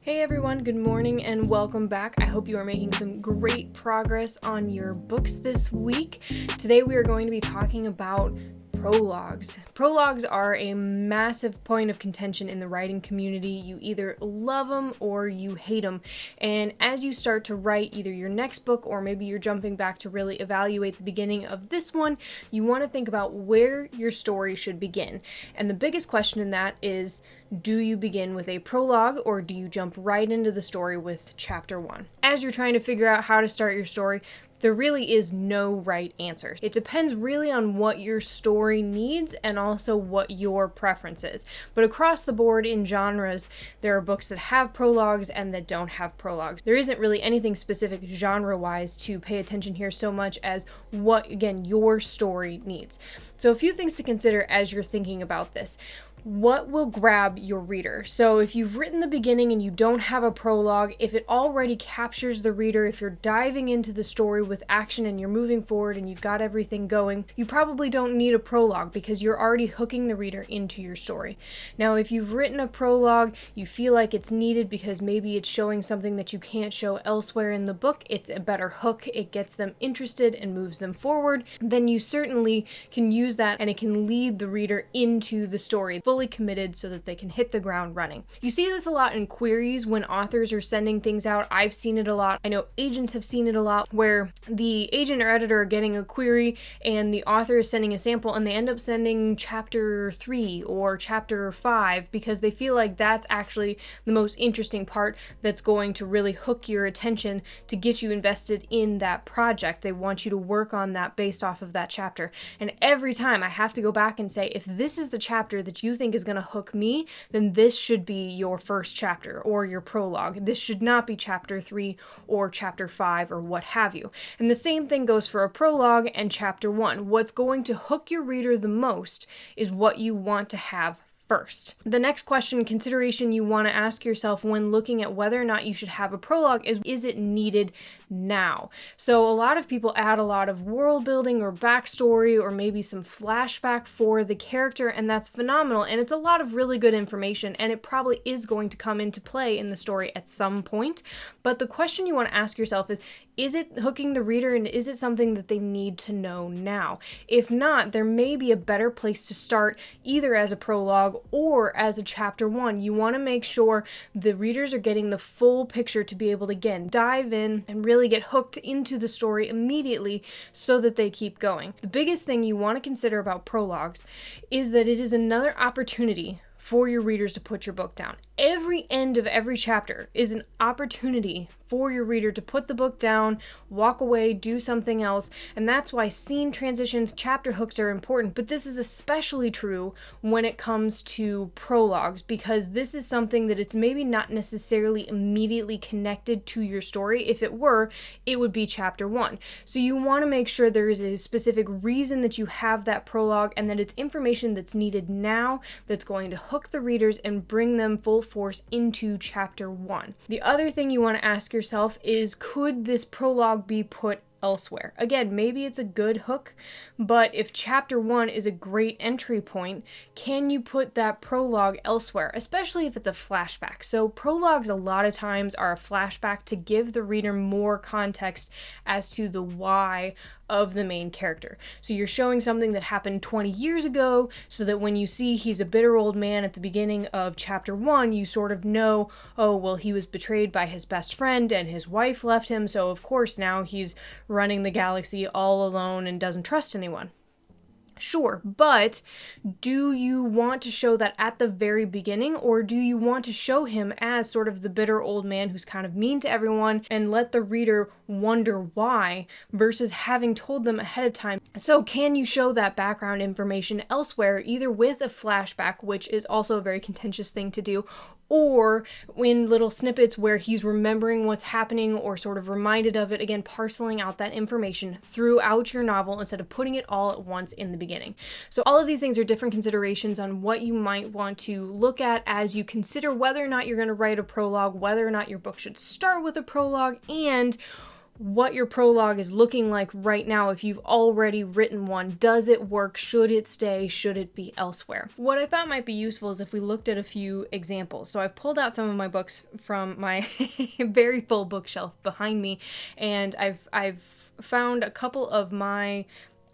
Hey everyone, good morning and welcome back. I hope you are making some great progress on your books this week. Today we are going to be talking about prologues. Prologues are a massive point of contention in the writing community. You either love them or you hate them. And as you start to write either your next book or maybe you're jumping back to really evaluate the beginning of this one, you want to think about where your story should begin. And the biggest question in that is, do you begin with a prologue or do you jump right into the story with chapter 1? As you're trying to figure out how to start your story, there really is no right answer. It depends really on what your story needs and also what your preference is. But across the board in genres, there are books that have prologues and that don't have prologues. There isn't really anything specific genre-wise to pay attention here so much as what, again, your story needs. So a few things to consider as you're thinking about this. What will grab your reader? So if you've written the beginning and you don't have a prologue, if it already captures the reader, if you're diving into the story with action and you're moving forward and you've got everything going, you probably don't need a prologue because you're already hooking the reader into your story. Now, if you've written a prologue, you feel like it's needed because maybe it's showing something that you can't show elsewhere in the book, it's a better hook, it gets them interested and moves them forward, then you certainly can use that and it can lead the reader into the story, fully committed so that they can hit the ground running. You see this a lot in queries when authors are sending things out. I've seen it a lot. I know agents have seen it a lot where the agent or editor are getting a query and the author is sending a sample and they end up sending chapter 3 or chapter 5 because they feel like that's actually the most interesting part that's going to really hook your attention to get you invested in that project. They want you to work on that based off of that chapter. And every time I have to go back and say, if this is the chapter that you think is going to hook me, then this should be your first chapter or your prologue. This should not be chapter 3 or chapter 5 or what have you. And the same thing goes for a prologue and chapter 1. What's going to hook your reader the most is what you want to have first. The next consideration you want to ask yourself when looking at whether or not you should have a prologue is it needed now? So a lot of people add a lot of world building or backstory or maybe some flashback for the character, and that's phenomenal, and it's a lot of really good information, and it probably is going to come into play in the story at some point. But the question you want to ask yourself is it hooking the reader, and is it something that they need to know now? If not, there may be a better place to start, either as a prologue or as a chapter 1. You want to make sure the readers are getting the full picture to be able to, again, dive in and really get hooked into the story immediately so that they keep going. The biggest thing you want to consider about prologues is that it is another opportunity for your readers to put your book down. Every end of every chapter is an opportunity for your reader to put the book down, walk away, do something else, and that's why scene transitions, chapter hooks are important, but this is especially true when it comes to prologues, because this is something that it's maybe not necessarily immediately connected to your story. If it were, it would be chapter 1. So you want to make sure there is a specific reason that you have that prologue and that it's information that's needed now that's going to hook the readers and bring them full force into chapter 1. The other thing you want to ask yourself is, could this prologue be put elsewhere? Again, maybe it's a good hook, but if chapter 1 is a great entry point, can you put that prologue elsewhere, especially if it's a flashback? So prologues a lot of times are a flashback to give the reader more context as to the why of the main character. So you're showing something that happened 20 years ago so that when you see he's a bitter old man at the beginning of chapter 1, you sort of know, oh, well, he was betrayed by his best friend and his wife left him, so of course now he's running the galaxy all alone and doesn't trust anyone. Sure, but do you want to show that at the very beginning, or do you want to show him as sort of the bitter old man who's kind of mean to everyone and let the reader wonder why versus having told them ahead of time? So can you show that background information elsewhere, either with a flashback, which is also a very contentious thing to do, or in little snippets where he's remembering what's happening or sort of reminded of it, again, parceling out that information throughout your novel instead of putting it all at once in the beginning. So all of these things are different considerations on what you might want to look at as you consider whether or not you're going to write a prologue, whether or not your book should start with a prologue, and what your prologue is looking like right now if you've already written one. Does it work? Should it stay? Should it be elsewhere? What I thought might be useful is if we looked at a few examples. So I've pulled out some of my books from my very full bookshelf behind me, and I've found a couple of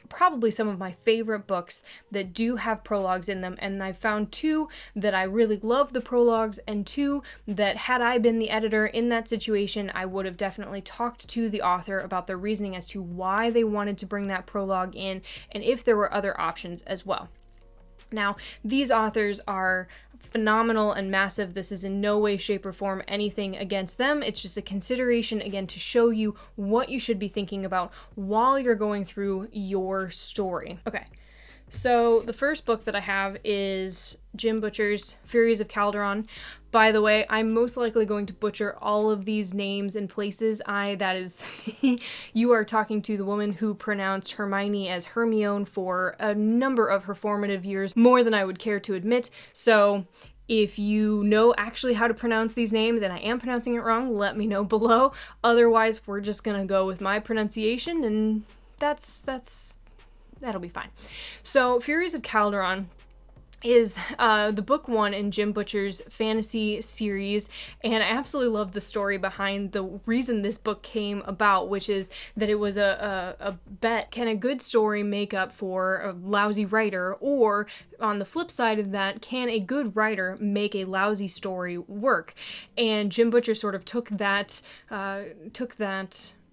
probably some of my favorite books that do have prologues in them, and I found two that I really love the prologues, and two that, had I been the editor in that situation, I would have definitely talked to the author about their reasoning as to why they wanted to bring that prologue in, and if there were other options as well. Now, these authors are phenomenal and massive. This is in no way, shape, or form anything against them. It's just a consideration, again, to show you what you should be thinking about while you're going through your story. Okay, so the first book that I have is Jim Butcher's Furies of Calderon. By the way, I'm most likely going to butcher all of these names and places. You are talking to the woman who pronounced Hermione as Hermione for a number of her formative years, more than I would care to admit. So if you know actually how to pronounce these names and I am pronouncing it wrong, let me know below. Otherwise, we're just gonna go with my pronunciation, and that'll be fine. So Furies of Calderon is the book one in Jim Butcher's fantasy series, and I absolutely love the story behind the reason this book came about, which is that it was a bet: can a good story make up for a lousy writer, or on the flip side of that, can a good writer make a lousy story work? And Jim Butcher sort of took that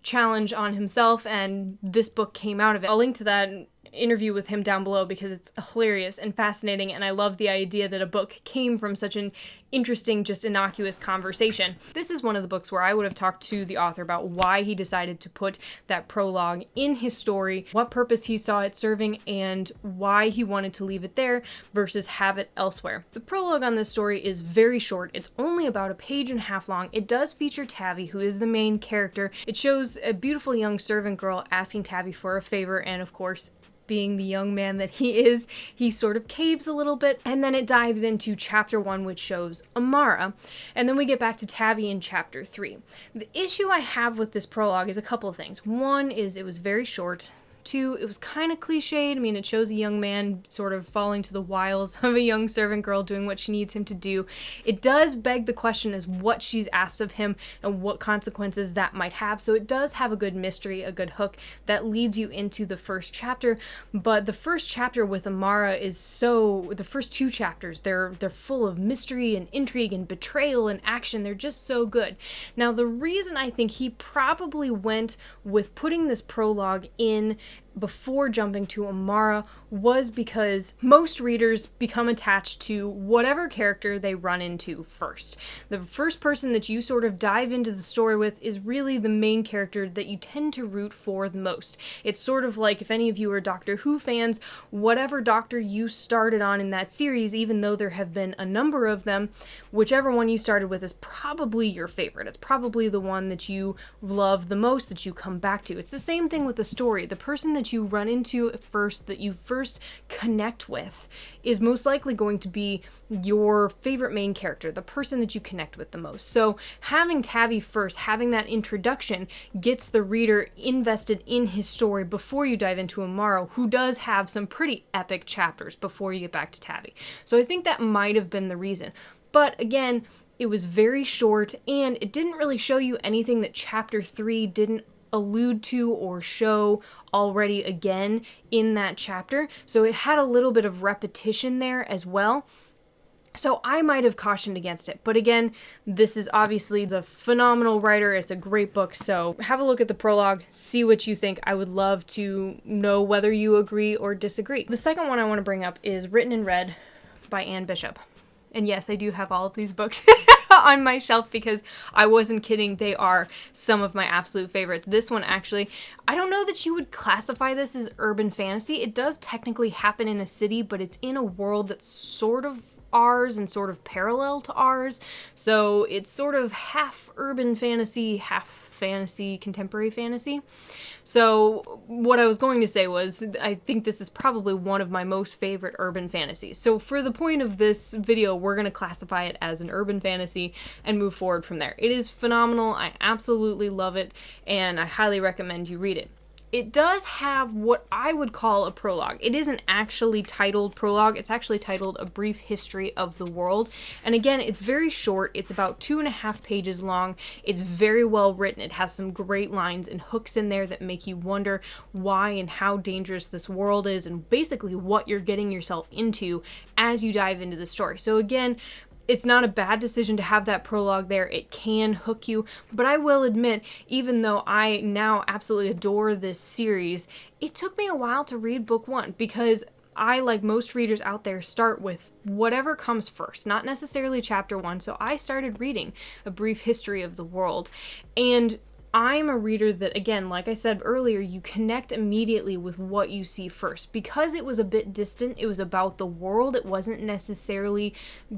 challenge on himself, and this book came out of it. I'll link to that interview with him down below because it's hilarious and fascinating, and I love the idea that a book came from such an interesting, just innocuous conversation. This is one of the books where I would have talked to the author about why he decided to put that prologue in his story, what purpose he saw it serving, and why he wanted to leave it there versus have it elsewhere. The prologue on this story is very short. It's only about a page and a half long. It does feature Tavi, who is the main character. It shows a beautiful young servant girl asking Tavi for a favor, and of course, being the young man that he is, he sort of caves a little bit, and then it dives into chapter 1, which shows Amara, and then we get back to Tavi in chapter 3. The issue I have with this prologue is a couple of things. One is it was very short. 2, it was kind of cliched. I mean, it shows a young man sort of falling to the wiles of a young servant girl doing what she needs him to do. It does beg the question as what she's asked of him and what consequences that might have. So it does have a good mystery, a good hook that leads you into the first chapter. But the first chapter with Amara the first 2 chapters, they're full of mystery and intrigue and betrayal and action. They're just so good. Now, the reason I think he probably went with putting this prologue in before jumping to Amara was because most readers become attached to whatever character they run into first. The first person that you sort of dive into the story with is really the main character that you tend to root for the most. It's sort of like, if any of you are Doctor Who fans, whatever Doctor you started on in that series, even though there have been a number of them, whichever one you started with is probably your favorite. It's probably the one that you love the most, that you come back to. It's the same thing with the story. The person that you run into first, that you first connect with, is most likely going to be your favorite main character, the person that you connect with the most. So having Tavi first, having that introduction, gets the reader invested in his story before you dive into Amara, who does have some pretty epic chapters before you get back to Tavi. So I think that might have been the reason. But again, it was very short, and it didn't really show you anything that chapter 3 didn't allude to or show already again in that chapter. So it had a little bit of repetition there as well. So I might have cautioned against it. But again, this is obviously a phenomenal writer. It's a great book. So have a look at the prologue, see what you think. I would love to know whether you agree or disagree. The second one I want to bring up is Written in Red by Anne Bishop. And yes, I do have all of these books on my shelf because I wasn't kidding. They are some of my absolute favorites. This one, actually, I don't know that you would classify this as urban fantasy. It does technically happen in a city, but it's in a world that's sort of ours and sort of parallel to ours. So it's sort of half urban fantasy, half fantasy, contemporary fantasy. So what I was going to say was, I think this is probably one of my most favorite urban fantasies. So for the point of this video, we're going to classify it as an urban fantasy and move forward from there. It is phenomenal. I absolutely love it, and I highly recommend you read it. It does have what I would call a prologue. It isn't actually titled Prologue, it's actually titled A Brief History of the World. And again, it's very short, it's about 2.5 pages long, it's very well written, it has some great lines and hooks in there that make you wonder why and how dangerous this world is, and basically what you're getting yourself into as you dive into the story. So again, it's not a bad decision to have that prologue there. It can hook you, but I will admit, even though I now absolutely adore this series, it took me a while to read book 1 because I, like most readers out there, start with whatever comes first, not necessarily chapter 1. So I started reading A Brief History of the World, and I'm a reader that, again, like I said earlier, you connect immediately with what you see first. Because it was a bit distant, it was about the world, it wasn't necessarily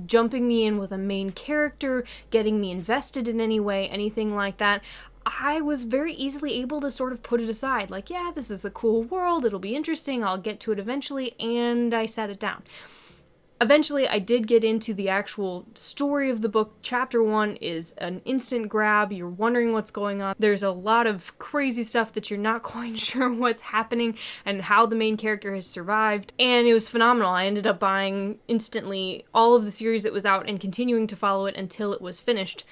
jumping me in with a main character, getting me invested in any way, anything like that. I was very easily able to sort of put it aside, like, yeah, this is a cool world, it'll be interesting, I'll get to it eventually, and I set it down. Eventually, I did get into the actual story of the book. Chapter 1 is an instant grab. You're wondering what's going on. There's a lot of crazy stuff that you're not quite sure what's happening and how the main character has survived. And it was phenomenal. I ended up buying instantly all of the series that was out and continuing to follow it until it was finished.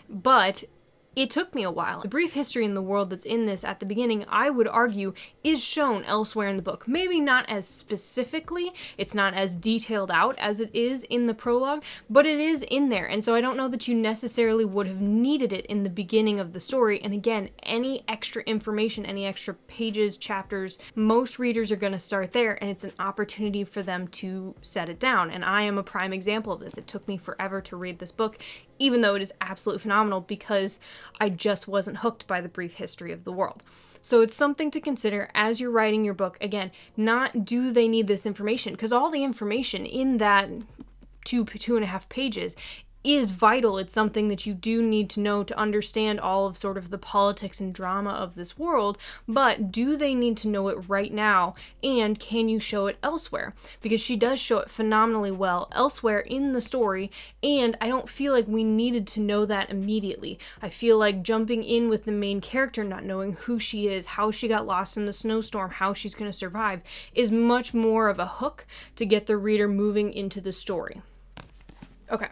But it took me a while. The brief history in the world that's in this at the beginning, I would argue, is shown elsewhere in the book. Maybe not as specifically, it's not as detailed out as it is in the prologue, but it is in there. And so I don't know that you necessarily would have needed it in the beginning of the story. And again, any extra information, any extra pages, chapters, most readers are going to start there, and it's an opportunity for them to set it down. And I am a prime example of this. It took me forever to read this book, even though it is absolutely phenomenal, because I just wasn't hooked by the brief history of the world. So it's something to consider as you're writing your book. Again, not do they need this information, because all the information in that 2.5 pages is vital. It's something that you do need to know to understand all of sort of the politics and drama of this world, but do they need to know it right now, and can you show it elsewhere? Because she does show it phenomenally well elsewhere in the story, and I don't feel like we needed to know that immediately. I feel like jumping in with the main character, not knowing who she is, how she got lost in the snowstorm, how she's going to survive, is much more of a hook to get the reader moving into the story. Okay.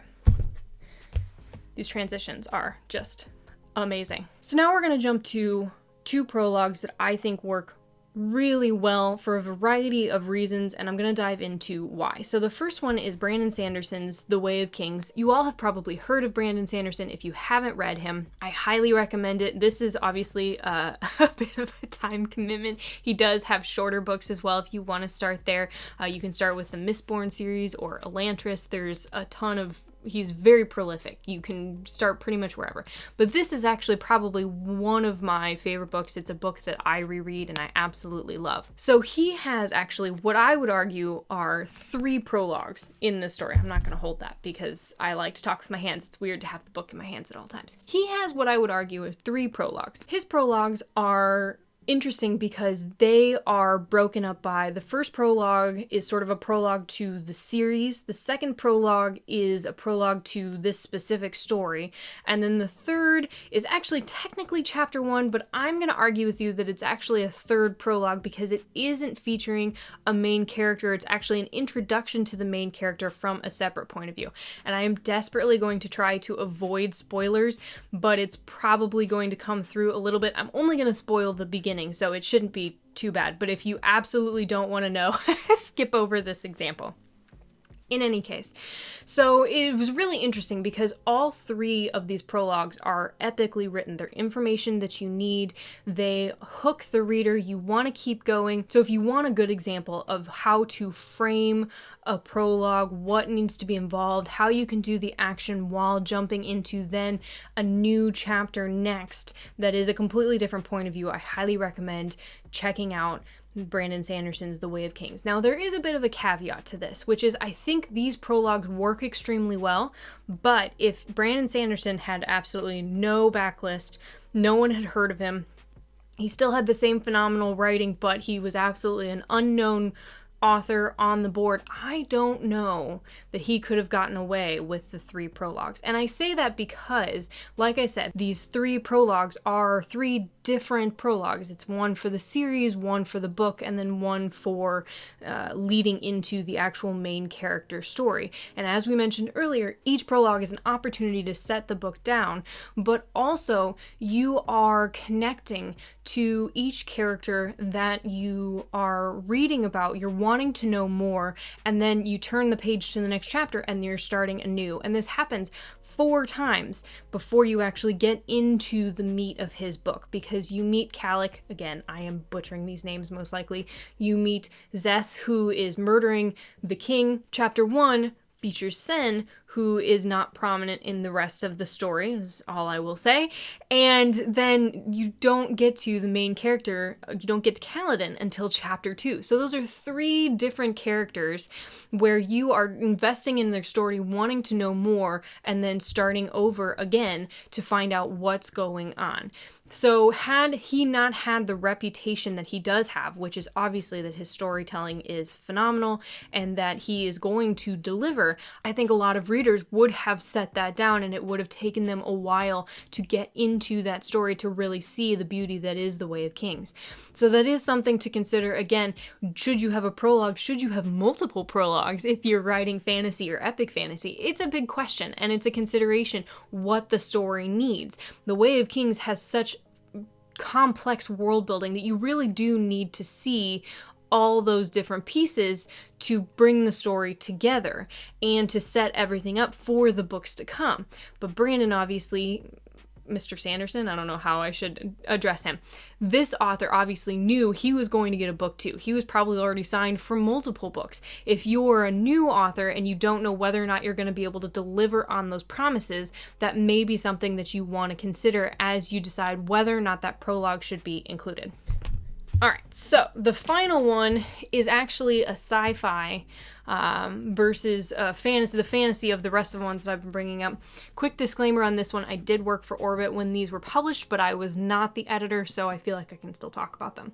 These transitions are just amazing. So now we're going to jump to 2 prologues that I think work really well for a variety of reasons, and I'm going to dive into why. So the first one is Brandon Sanderson's The Way of Kings. You all have probably heard of Brandon Sanderson. If you haven't read him, I highly recommend it. This is obviously a bit of a time commitment. He does have shorter books as well if you want to start there. You can start with the Mistborn series or Elantris. There's a ton of he's very prolific. You can start pretty much wherever. But this is actually probably one of my favorite books. It's a book that I reread and I absolutely love. So he has actually what I would argue are 3 prologues in this story. I'm not going to hold that because I like to talk with my hands. It's weird to have the book in my hands at all times. He has what I would argue are 3 prologues. His prologues are interesting because they are broken up by the first prologue is sort of a prologue to the series, the second prologue is a prologue to this specific story, and then the third is actually technically chapter 1, but I'm going to argue with you that it's actually a 3rd prologue because it isn't featuring a main character. It's actually an introduction to the main character from a separate point of view. And I am desperately going to try to avoid spoilers, but it's probably going to come through a little bit. I'm only going to spoil the beginning, so it shouldn't be too bad. But if you absolutely don't want to know, skip over this example. In any case, so it was really interesting because all 3 of these prologues are epically written. They're information that you need. They hook the reader. You want to keep going. So if you want a good example of how to frame a prologue, what needs to be involved, how you can do the action while jumping into then a new chapter next that is a completely different point of view, I highly recommend checking out Brandon Sanderson's The Way of Kings. Now, there is a bit of a caveat to this, which is I think these prologues work extremely well, but if Brandon Sanderson had absolutely no backlist, no one had heard of him, he still had the same phenomenal writing, but he was absolutely an unknown author on the board, I don't know that he could have gotten away with the 3 prologues. And I say that because, like I said, these 3 prologues are 3 different prologues. It's one for the series, one for the book, and then one for leading into the actual main character story. And as we mentioned earlier, each prologue is an opportunity to set the book down, but also you are connecting to each character that you are reading about. You're wanting to know more, and then you turn the page to the next chapter and you're starting anew. And this happens 4 times before you actually get into the meat of his book, because you meet Calic, again, I am butchering these names most likely, you meet Zeth, who is murdering the king. Chapter 1 features Sen, who is not prominent in the rest of the story, is all I will say. And then you don't get to the main character, you don't get to Calderon until chapter 2. So those are 3 different characters where you are investing in their story, wanting to know more, and then starting over again to find out what's going on. So had he not had the reputation that he does have, which is obviously that his storytelling is phenomenal and that he is going to deliver, I think a lot of readers would have set that down, and it would have taken them a while to get into that story to really see the beauty that is The Way of Kings. So that is something to consider. Again, should you have a prologue? Should you have multiple prologues if you're writing fantasy or epic fantasy? It's a big question, and it's a consideration what the story needs. The Way of Kings has such complex world building that you really do need to see all those different pieces to bring the story together and to set everything up for the books to come. But Brandon, obviously, Mr. Sanderson, I don't know how I should address him. This author obviously knew he was going to get a book too. He was probably already signed for multiple books. If you're a new author and you don't know whether or not you're going to be able to deliver on those promises, that may be something that you want to consider as you decide whether or not that prologue should be included. All right, so the final one is actually a sci-fi versus fantasy, the fantasy of the rest of the ones that I've been bringing up. Quick disclaimer on this one, I did work for Orbit when these were published, but I was not the editor, so I feel like I can still talk about them.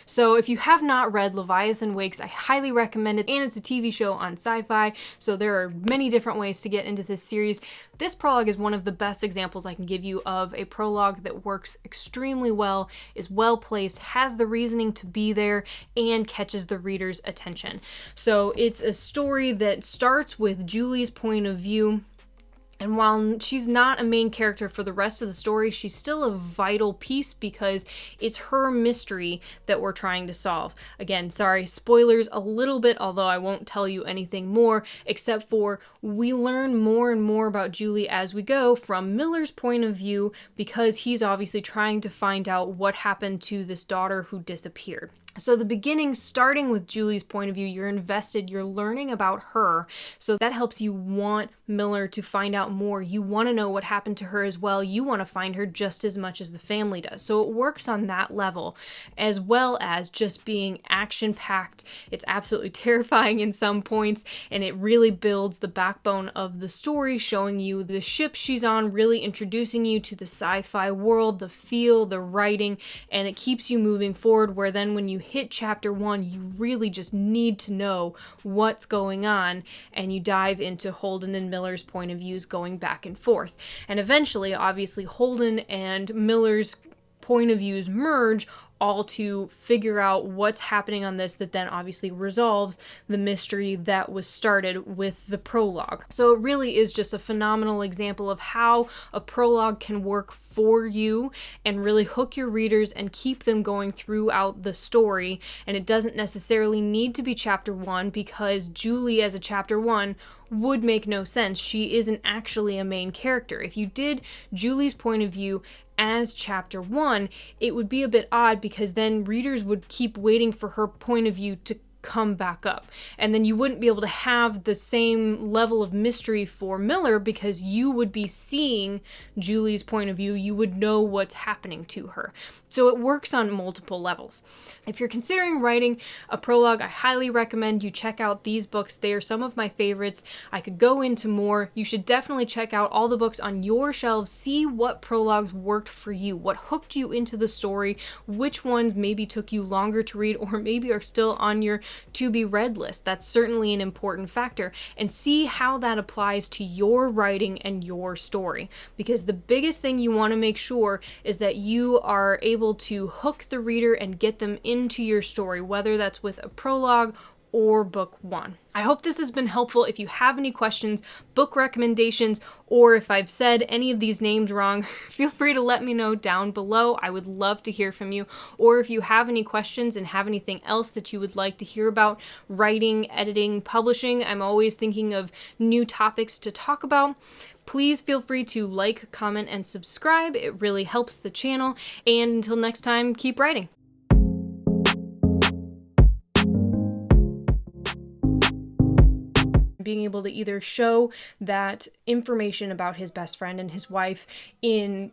So if you have not read Leviathan Wakes, I highly recommend it, and it's a TV show on sci-fi, so there are many different ways to get into this series. This prologue is one of the best examples I can give you of a prologue that works extremely well, is well placed, has the reasoning to be there, and catches the reader's attention. So it's a story that starts with Julie's point of view, and while she's not a main character for the rest of the story, she's still a vital piece because it's her mystery that we're trying to solve. Again, sorry, spoilers a little bit, although I won't tell you anything more, except for we learn more and more about Julie as we go from Miller's point of view, because he's obviously trying to find out what happened to this daughter who disappeared. So the beginning, starting with Julie's point of view, you're invested, you're learning about her, so that helps you want Miller to find out more. You want to know what happened to her as well. You want to find her just as much as the family does. So it works on that level, as well as just being action-packed. It's absolutely terrifying in some points, and it really builds the backbone of the story, showing you the ship she's on, really introducing you to the sci-fi world, the feel, the writing, and it keeps you moving forward, where then when you hit chapter 1, you really just need to know what's going on, and you dive into Holden and Miller's point of views going back and forth. And eventually, obviously, Holden and Miller's point of views merge, all to figure out what's happening on this, that then obviously resolves the mystery that was started with the prologue. So it really is just a phenomenal example of how a prologue can work for you and really hook your readers and keep them going throughout the story. And it doesn't necessarily need to be chapter 1, because Julie as a chapter 1 would make no sense. She isn't actually a main character. If you did Julie's point of view as chapter 1, it would be a bit odd, because then readers would keep waiting for her point of view to come back up. And then you wouldn't be able to have the same level of mystery for Miller because you would be seeing Julie's point of view. You would know what's happening to her. So it works on multiple levels. If you're considering writing a prologue, I highly recommend you check out these books. They are some of my favorites. I could go into more. You should definitely check out all the books on your shelves. See what prologues worked for you, what hooked you into the story, which ones maybe took you longer to read or maybe are still on your to be read list. That's certainly an important factor, and see how that applies to your writing and your story, because the biggest thing you want to make sure is that you are able to hook the reader and get them into your story, whether that's with a prologue or book one. I hope this has been helpful. If you have any questions, book recommendations, or if I've said any of these names wrong, feel free to let me know down below. I would love to hear from you. Or if you have any questions and have anything else that you would like to hear about writing, editing, publishing, I'm always thinking of new topics to talk about. Please feel free to like, comment, and subscribe. It really helps the channel. And until next time, keep writing. Being able to either show that information about his best friend and his wife in